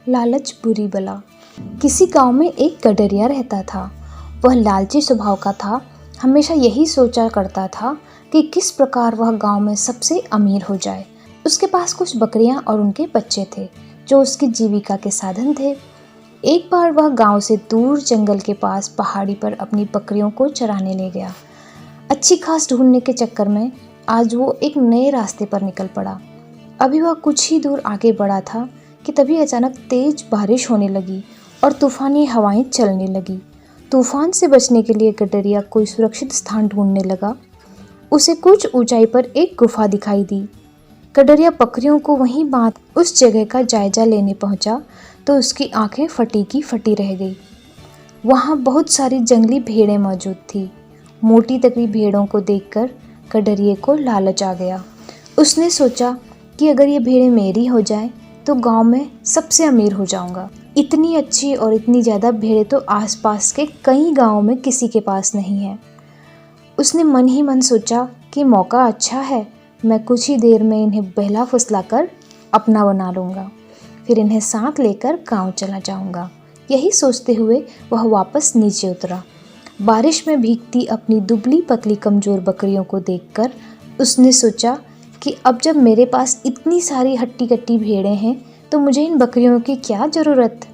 लालच बुरी बला। किसी गांव में एक गडरिया रहता था। वह लालची स्वभाव का था। हमेशा यही सोचा करता था कि किस प्रकार वह गांव में सबसे अमीर हो जाए। उसके पास कुछ बकरियां और उनके बच्चे थे जो उसकी जीविका के साधन थे। एक बार वह गांव से दूर जंगल के पास पहाड़ी पर अपनी बकरियों को चराने ले गया। अच्छी घास ढूंढने के चक्कर में आज वो एक नए रास्ते पर निकल पड़ा। अभी वह कुछ ही दूर आगे बढ़ा था कि तभी अचानक तेज बारिश होने लगी और तूफानी हवाएं चलने लगी। तूफान से बचने के लिए गडरिया कोई सुरक्षित स्थान ढूंढने लगा। उसे कुछ ऊंचाई पर एक गुफा दिखाई दी। गडरिया बकरियों को वहीं बांध उस जगह का जायजा लेने पहुंचा तो उसकी आंखें फटी की फटी रह गई। वहां बहुत सारी जंगली भेड़ें मौजूद थी। मोटी तगड़ी भेड़ों को देखकर गडरिये को लालच आ गया। उसने सोचा कि अगर ये भेड़ें मेरी हो जाएं तो गांव में सबसे अमीर हो जाऊंगा। इतनी अच्छी और इतनी ज़्यादा भेड़ें तो आसपास के कई गांवों में किसी के पास नहीं है। उसने मन ही मन सोचा कि मौका अच्छा है, मैं कुछ ही देर में इन्हें बहला फुसला कर अपना बना लूँगा, फिर इन्हें साथ लेकर गांव चला जाऊंगा। यही सोचते हुए वह वापस नीचे उतरा। बारिश में भीगती अपनी दुबली पतली कमज़ोर बकरियों को देखकर उसने सोचा कि अब जब मेरे पास इतनी सारी हट्टी कट्टी भेड़ें हैं तो मुझे इन बकरियों की क्या ज़रूरत।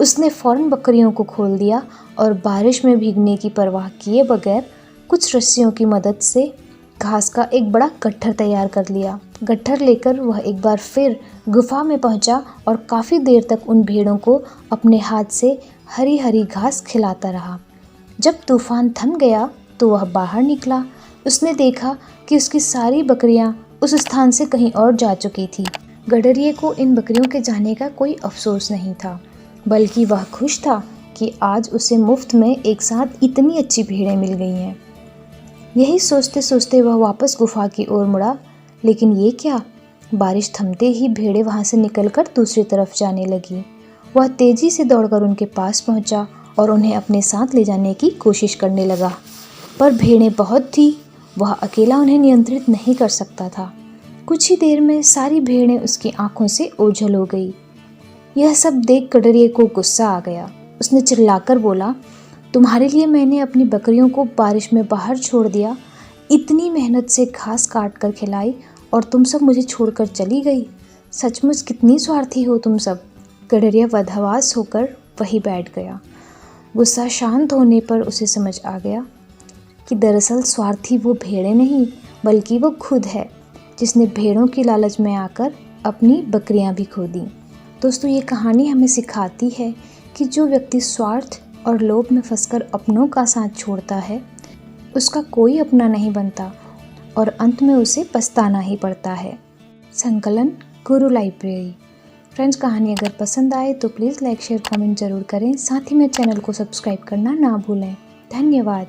उसने फ़ौरन बकरियों को खोल दिया और बारिश में भीगने की परवाह किए बगैर कुछ रस्सियों की मदद से घास का एक बड़ा गट्ठर तैयार कर लिया। गट्ठर लेकर वह एक बार फिर गुफा में पहुंचा और काफ़ी देर तक उन भेड़ों को अपने हाथ से हरी हरी घास खिलाता रहा। जब तूफान थम गया तो वह बाहर निकला। उसने देखा कि उसकी सारी बकरियां उस स्थान से कहीं और जा चुकी थी। गडरिये को इन बकरियों के जाने का कोई अफसोस नहीं था, बल्कि वह खुश था कि आज उसे मुफ्त में एक साथ इतनी अच्छी भेड़ें मिल गई हैं। यही सोचते सोचते वह वापस गुफा की ओर मुड़ा, लेकिन ये क्या, बारिश थमते ही भेड़ें वहाँ से निकलकर दूसरी तरफ जाने लगी। वह तेजी से दौड़कर उनके पास पहुँचा और उन्हें अपने साथ ले जाने की कोशिश करने लगा, पर भेड़ें बहुत थी, वह अकेला उन्हें नियंत्रित नहीं कर सकता था। कुछ ही देर में सारी भेड़ें उसकी आंखों से ओझल हो गई। यह सब देख गडरिये को गुस्सा आ गया। उसने चिल्लाकर बोला, तुम्हारे लिए मैंने अपनी बकरियों को बारिश में बाहर छोड़ दिया, इतनी मेहनत से घास काट कर खिलाई और तुम सब मुझे छोड़कर चली गई। सचमुच कितनी स्वार्थी हो तुम सब। गडरिया बदहवास होकर वहीं बैठ गया। गुस्सा शांत होने पर उसे समझ आ गया कि दरअसल स्वार्थी वो भेड़ें नहीं बल्कि वो खुद है, जिसने भेड़ों की लालच में आकर अपनी बकरियां भी खो दी। दोस्तों, ये कहानी हमें सिखाती है कि जो व्यक्ति स्वार्थ और लोभ में फंसकर अपनों का साथ छोड़ता है उसका कोई अपना नहीं बनता और अंत में उसे पछताना ही पड़ता है। संकलन गुरु लाइब्रेरी। फ्रेंड्स, कहानी अगर पसंद आए तो प्लीज़ लाइक शेयर कमेंट ज़रूर करें। साथ ही में चैनल को सब्सक्राइब करना ना भूलें। धन्यवाद।